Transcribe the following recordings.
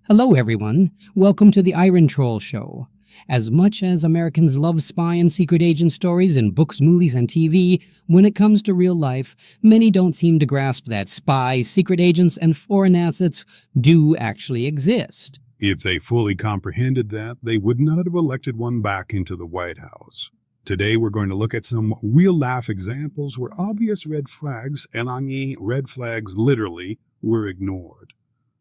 Hello, everyone. Welcome to the Iron Troll Show. As much as Americans love spy and secret agent stories in books, movies, and TV, when it comes to real life, many don't seem to grasp that spies, secret agents, and foreign assets do actually exist. If they fully comprehended that, they would not have elected one back into the White House. Today, we're going to look at some real-life examples where obvious red flags, and I mean red flags literally, were ignored.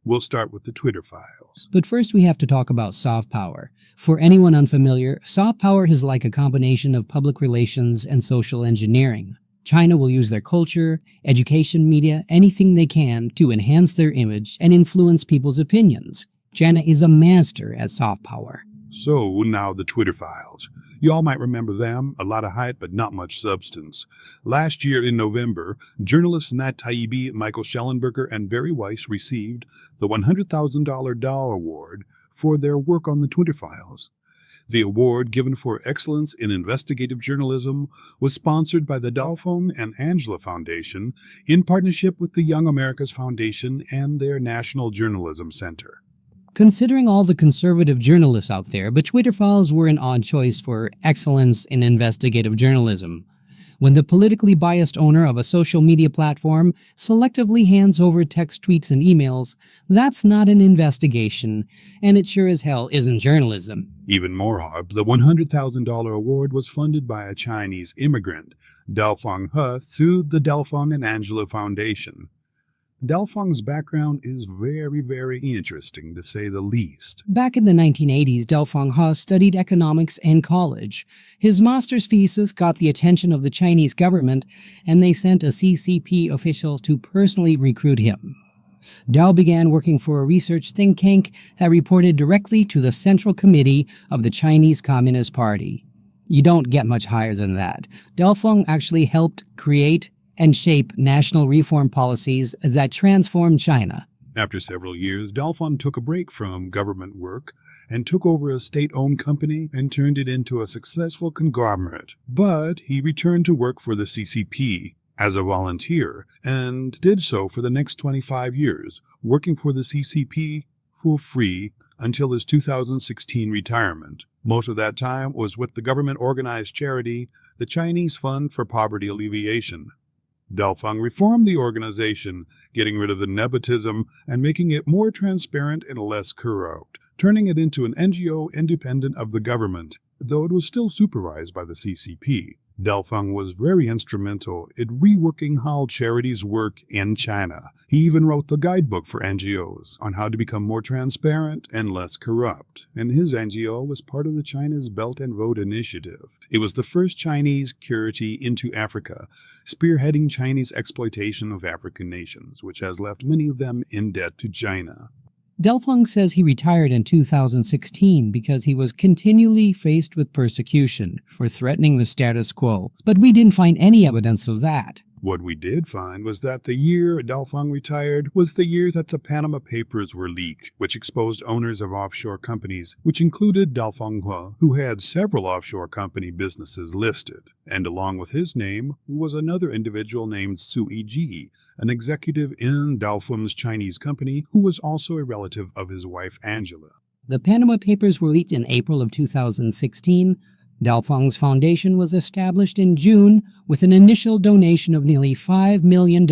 We'll start with the Twitter files. But first we have to talk about soft power. For anyone unfamiliar, soft power is like a combination of public relations and social engineering. China will use their culture, education, media, anything they can to enhance their image and influence people's opinions. China is a master at soft power. So now the Twitter files. You all might remember them, a lot of hype but not much substance. Last year in November, journalists Nat Taibbi, Michael Schellenberger, and Barry Weiss received the $100,000 Dow Award for their work on the Twitter files. The award, given for excellence in investigative journalism, was sponsored by the Dalphong and Angela Foundation in partnership with the Young America's Foundation and their National Journalism Center. Considering all the conservative journalists out there, but Twitter files were an odd choice for excellence in investigative journalism. When the politically biased owner of a social media platform selectively hands over text tweets and emails, that's not an investigation, and it sure as hell isn't journalism. Even more odd, the $100,000 award was funded by a Chinese immigrant, Dalphong He, through the Dalphong and Angela Foundation. Dalphong's background is very interesting, to say the least. Back in the 1980s, Dalphong He studied economics in college. His master's thesis got the attention of the Chinese government, and they sent a CCP official to personally recruit him. Dao began working for a research think tank that reported directly to the Central Committee of the Chinese Communist Party. You don't get much higher than that. Dalphong actually helped create and shape national reform policies that transformed China. After several years, Dalphong took a break from government work and took over a state-owned company and turned it into a successful conglomerate. But he returned to work for the CCP as a volunteer and did so for the next 25 years, working for the CCP for free until his 2016 retirement. Most of that time was with the government-organized charity, the Chinese Fund for Poverty Alleviation. Dalphong reformed the organization, getting rid of the nepotism and making it more transparent and less corrupt, turning it into an NGO independent of the government, though it was still supervised by the CCP. Dalphong was very instrumental in reworking how charities work in China. He even wrote the guidebook for NGOs on how to become more transparent and less corrupt, and his NGO was part of the China's Belt and Road Initiative. It was the first Chinese charity into Africa, spearheading Chinese exploitation of African nations, which has left many of them in debt to China. Dalphong says he retired in 2016 because he was continually faced with persecution for threatening the status quo, but we didn't find any evidence of that. What we did find was that the year Dalphong retired was the year that the Panama Papers were leaked, which exposed owners of offshore companies, which included Dalphong He, who had several offshore company businesses listed. And along with his name was another individual named Sui Ji, an executive in Dalphong's Chinese company who was also a relative of his wife Angela. The Panama Papers were leaked in April of 2016. Dalphong's foundation was established in June with an initial donation of nearly $5 million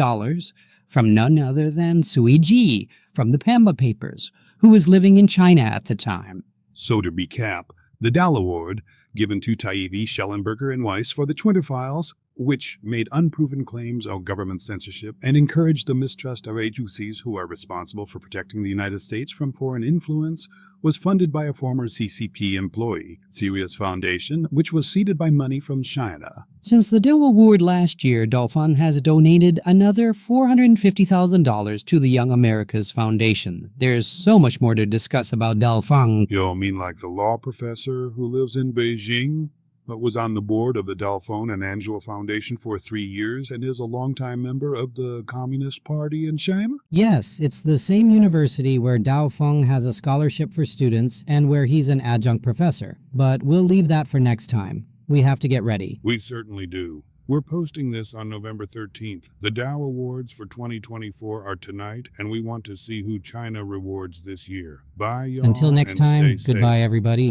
from none other than Sui Ji from the Panama Papers, who was living in China at the time. So to recap, the Dow Award, given to Taibbi, Schellenberger, and Weiss for the Twitter files, which made unproven claims of government censorship and encouraged the mistrust of agencies who are responsible for protecting the United States from foreign influence, was funded by a former CCP employee, Sirius Foundation, which was seeded by money from China. Since the Dow Award last year, Dalphong has donated another $450,000 to the Young America's Foundation. There's so much more to discuss about Dalphong. You mean like the law professor who lives in Beijing, but was on the board of the Dalphong and Angela Foundation for 3 years and is a longtime member of the Communist Party in China? Yes, it's the same university where Dalphong has a scholarship for students and where he's an adjunct professor. But we'll leave that for next time. We have to get ready. We certainly do. We're posting this on November 13th. The Dow Awards for 2024 are tonight, and we want to see who China rewards this year. Bye, y'all, Until next and time, stay goodbye, safe. everybody.